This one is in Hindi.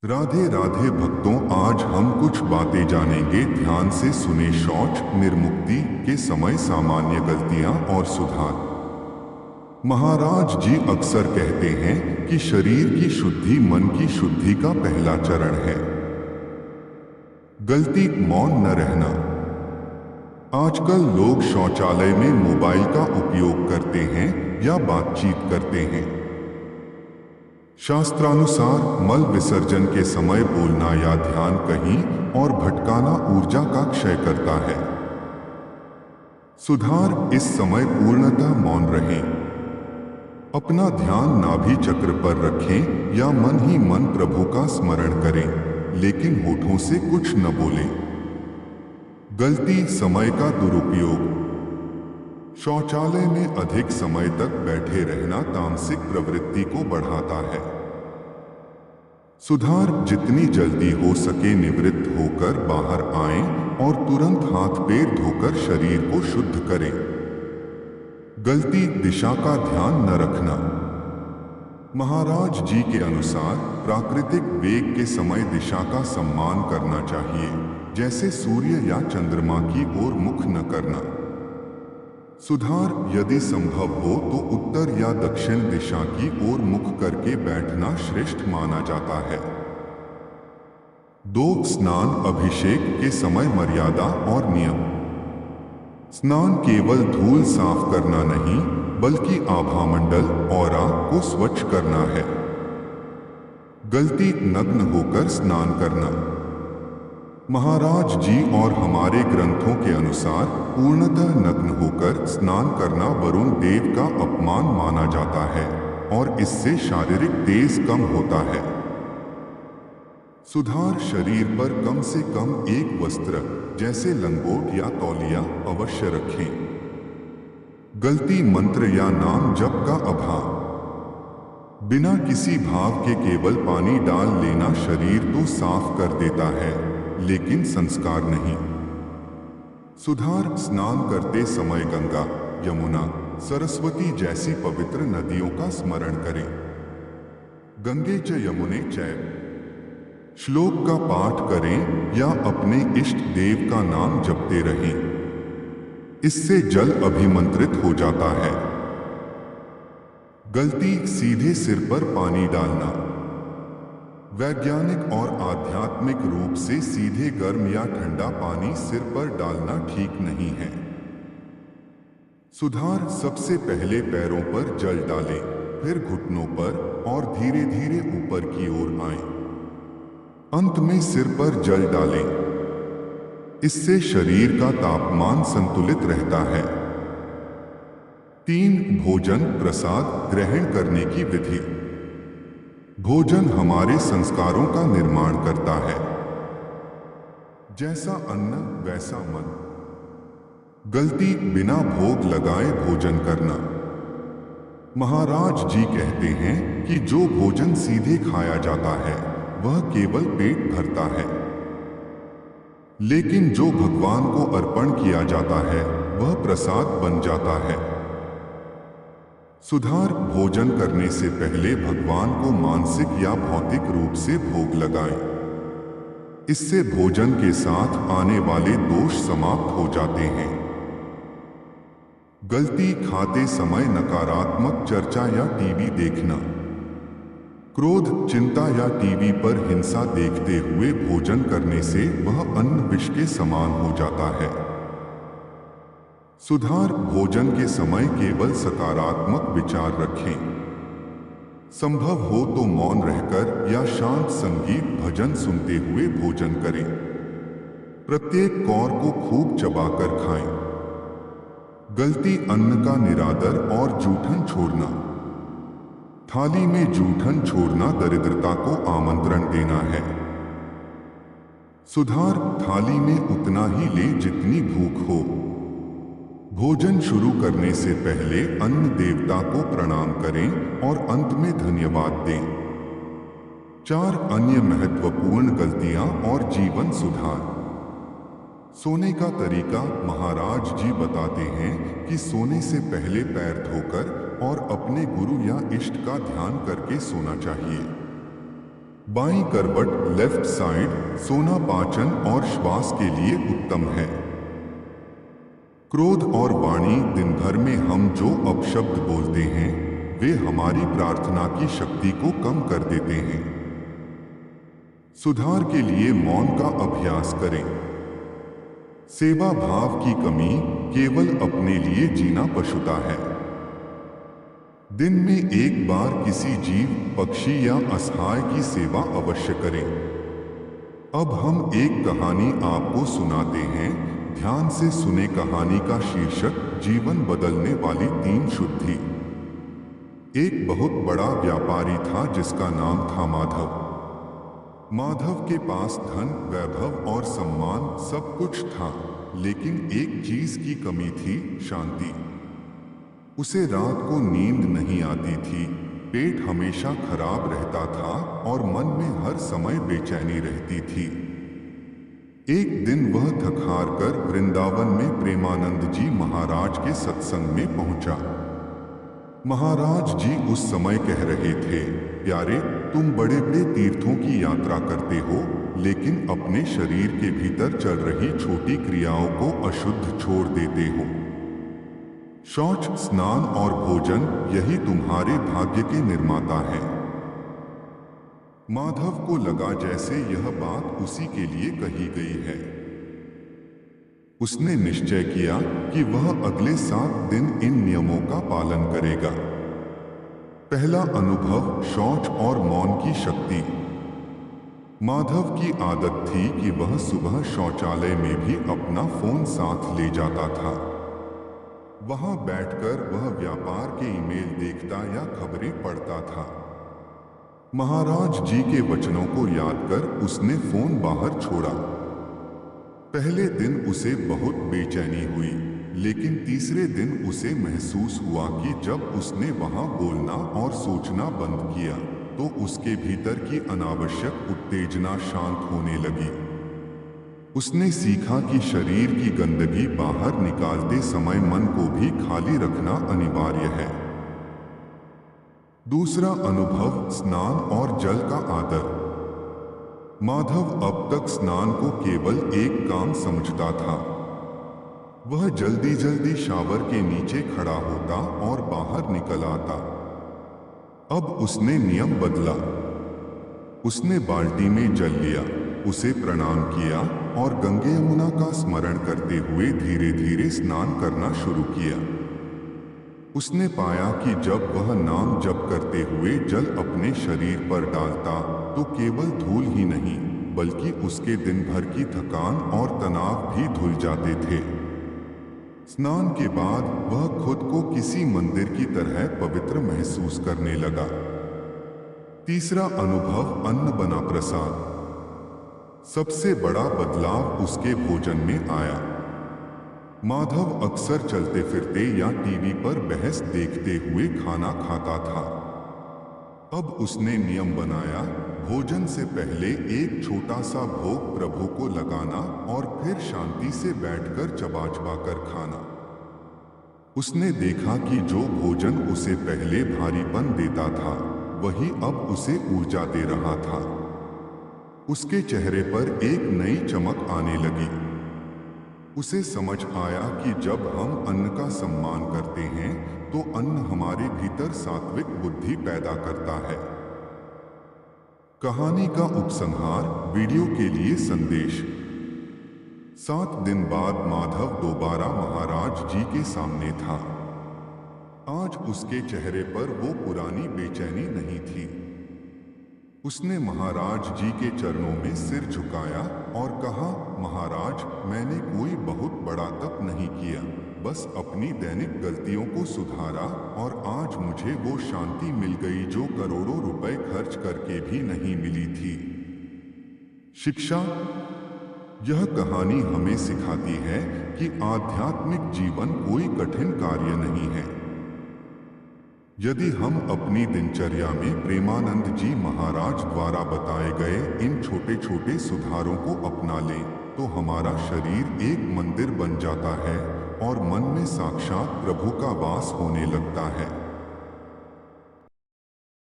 राधे राधे भक्तों, आज हम कुछ बातें जानेंगे। ध्यान से सुने। शौच निर्मुक्ति के समय सामान्य गलतियां और सुधार। महाराज जी अक्सर कहते हैं कि शरीर की शुद्धि मन की शुद्धि का पहला चरण है। गलती मौन न रहना। आजकल लोग शौचालय में मोबाइल का उपयोग करते हैं या बातचीत करते हैं। शास्त्रानुसार मल विसर्जन के समय बोलना या ध्यान कहीं और भटकाना ऊर्जा का क्षय करता है। सुधार, इस समय पूर्णतः मौन रहें। अपना ध्यान नाभि चक्र पर रखें या मन ही मन प्रभु का स्मरण करें, लेकिन होठों से कुछ न बोलें। गलती समय का दुरुपयोग। शौचालय में अधिक समय तक बैठे रहना तामसिक प्रवृत्ति को बढ़ाता है। सुधार, जितनी जल्दी हो सके निवृत्त होकर बाहर आएं और तुरंत हाथ पैर धोकर शरीर को शुद्ध करें। गलती दिशा का ध्यान न रखना। महाराज जी के अनुसार प्राकृतिक वेग के समय दिशा का सम्मान करना चाहिए, जैसे सूर्य या चंद्रमा की ओर मुख न करना। सुधार, यदि संभव हो तो उत्तर या दक्षिण दिशा की ओर मुख करके बैठना श्रेष्ठ माना जाता है। 2. स्नान अभिषेक के समय मर्यादा और नियम। स्नान केवल धूल साफ करना नहीं, बल्कि आभामंडल ऑरा को स्वच्छ करना है। गलती नग्न होकर स्नान करना। महाराज जी और हमारे ग्रंथों के अनुसार पूर्णतः नग्न होकर स्नान करना वरुण देव का अपमान माना जाता है और इससे शारीरिक तेज कम होता है। सुधार, शरीर पर कम से कम एक वस्त्र जैसे लंगोट या तौलिया अवश्य रखें। गलती मंत्र या नाम जप का अभाव। बिना किसी भाव के केवल पानी डाल लेना शरीर तो साफ कर देता है, लेकिन संस्कार नहीं। सुधार, स्नान करते समय गंगा, यमुना, सरस्वती जैसी पवित्र नदियों का स्मरण करें। गंगे च यमुने चैव श्लोक का पाठ करें या अपने इष्ट देव का नाम जपते रहें। इससे जल अभिमंत्रित हो जाता है। गलती सीधे सिर पर पानी डालना। वैज्ञानिक और आध्यात्मिक रूप से सीधे गर्म या ठंडा पानी सिर पर डालना ठीक नहीं है। सुधार, सबसे पहले पैरों पर जल डालें, फिर घुटनों पर और धीरे धीरे ऊपर की ओर आएं। अंत में सिर पर जल डालें। इससे शरीर का तापमान संतुलित रहता है। 3. भोजन प्रसाद ग्रहण करने की विधि। भोजन हमारे संस्कारों का निर्माण करता है। जैसा अन्न वैसा मन। गलती बिना भोग लगाए भोजन करना। महाराज जी कहते हैं कि जो भोजन सीधे खाया जाता है वह केवल पेट भरता है, लेकिन जो भगवान को अर्पण किया जाता है वह प्रसाद बन जाता है। सुधार, भोजन करने से पहले भगवान को मानसिक या भौतिक रूप से भोग लगाएं। इससे भोजन के साथ आने वाले दोष समाप्त हो जाते हैं। गलती खाते समय नकारात्मक चर्चा या टीवी देखना। क्रोध, चिंता या टीवी पर हिंसा देखते हुए भोजन करने से वह अन्न विष के समान हो जाता है। सुधार, भोजन के समय केवल सकारात्मक विचार रखें। संभव हो तो मौन रहकर या शांत संगीत भजन सुनते हुए भोजन करें। प्रत्येक कौर को खूब चबाकर खाएं। गलती अन्न का निरादर और जूठन छोड़ना। थाली में जूठन छोड़ना दरिद्रता को आमंत्रण देना है। सुधार, थाली में उतना ही लें जितनी भूख हो। भोजन शुरू करने से पहले अन्न देवता को प्रणाम करें और अंत में धन्यवाद दें। 4. अन्य महत्वपूर्ण गलतियां और जीवन सुधार। सोने का तरीका। महाराज जी बताते हैं कि सोने से पहले पैर धोकर और अपने गुरु या इष्ट का ध्यान करके सोना चाहिए। बाईं करवट लेफ्ट साइड सोना पाचन और श्वास के लिए उत्तम है। क्रोध और वाणी, दिन भर में हम जो अपशब्द बोलते हैं वे हमारी प्रार्थना की शक्ति को कम कर देते हैं। सुधार के लिए मौन का अभ्यास करें। सेवा भाव की कमी, केवल अपने लिए जीना पशुता है। दिन में एक बार किसी जीव, पक्षी या असहाय की सेवा अवश्य करें। अब हम एक कहानी आपको सुनाते हैं। ध्यान से सुने। कहानी का शीर्षक जीवन बदलने वाली 3 शुद्धि। एक बहुत बड़ा व्यापारी था जिसका नाम था माधव। माधव के पास धन, वैभव और सम्मान सब कुछ था, लेकिन एक चीज की कमी थी, शांति। उसे रात को नींद नहीं आती थी, पेट हमेशा खराब रहता था और मन में हर समय बेचैनी रहती थी। एक दिन वह थक हार कर वृंदावन में प्रेमानंद जी महाराज के सत्संग में पहुंचा। महाराज जी उस समय कह रहे थे, प्यारे, तुम बड़े बड़े तीर्थों की यात्रा करते हो, लेकिन अपने शरीर के भीतर चल रही छोटी क्रियाओं को अशुद्ध छोड़ देते हो। शौच, स्नान और भोजन, यही तुम्हारे भाग्य के निर्माता हैं। माधव को लगा जैसे यह बात उसी के लिए कही गई है। उसने निश्चय किया कि वह अगले 7 दिन इन नियमों का पालन करेगा। पहला अनुभव, शौच और मौन की शक्ति। माधव की आदत थी कि वह सुबह शौचालय में भी अपना फोन साथ ले जाता था। वहां बैठकर वह व्यापार के ईमेल देखता या खबरें पढ़ता था। महाराज जी के वचनों को याद कर उसने फोन बाहर छोड़ा। पहले दिन उसे बहुत बेचैनी हुई, लेकिन तीसरे दिन उसे महसूस हुआ कि जब उसने वहां बोलना और सोचना बंद किया तो उसके भीतर की अनावश्यक उत्तेजना शांत होने लगी। उसने सीखा कि शरीर की गंदगी बाहर निकालते समय मन को भी खाली रखना अनिवार्य है। दूसरा अनुभव, स्नान और जल का आदर। माधव अब तक स्नान को केवल एक काम समझता था। वह जल्दी जल्दी शावर के नीचे खड़ा होता और बाहर निकल आता। अब उसने नियम बदला। उसने बाल्टी में जल लिया, उसे प्रणाम किया और गंगे यमुना का स्मरण करते हुए धीरे धीरे स्नान करना शुरू किया। उसने पाया कि जब वह नाम जप करते हुए जल अपने शरीर पर डालता तो केवल धूल ही नहीं बल्कि उसके दिन भर की थकान और तनाव भी धुल जाते थे। स्नान के बाद वह खुद को किसी मंदिर की तरह पवित्र महसूस करने लगा। तीसरा अनुभव, अन्न बना प्रसाद। सबसे बड़ा बदलाव उसके भोजन में आया। माधव अक्सर चलते फिरते या टीवी पर बहस देखते हुए खाना खाता था। अब उसने नियम बनाया, भोजन से पहले एक छोटा सा भोग प्रभु को लगाना और फिर शांति से बैठकर चबा चबा कर खाना। उसने देखा कि जो भोजन उसे पहले भारीपन देता था वही अब उसे ऊर्जा दे रहा था। उसके चेहरे पर एक नई चमक आने लगी। उसे समझ आया कि जब हम अन्न का सम्मान करते हैं तो अन्न हमारे भीतर सात्विक बुद्धि पैदा करता है। कहानी का उपसंहार, वीडियो के लिए संदेश। 7 दिन बाद माधव दोबारा महाराज जी के सामने था। आज उसके चेहरे पर वो पुरानी बेचैनी नहीं थी। उसने महाराज जी के चरणों में सिर झुकाया और कहा, महाराज, मैंने कोई बहुत बड़ा तप नहीं किया, बस अपनी दैनिक गलतियों को सुधारा और आज मुझे वो शांति मिल गई जो करोड़ों रुपए खर्च करके भी नहीं मिली थी। शिक्षा। यह कहानी हमें सिखाती है कि आध्यात्मिक जीवन कोई कठिन कार्य नहीं है। यदि हम अपनी दिनचर्या में प्रेमानंद जी महाराज द्वारा बताए गए इन छोटे छोटे सुधारों को अपना लें तो हमारा शरीर एक मंदिर बन जाता है और मन में साक्षात प्रभु का वास होने लगता है।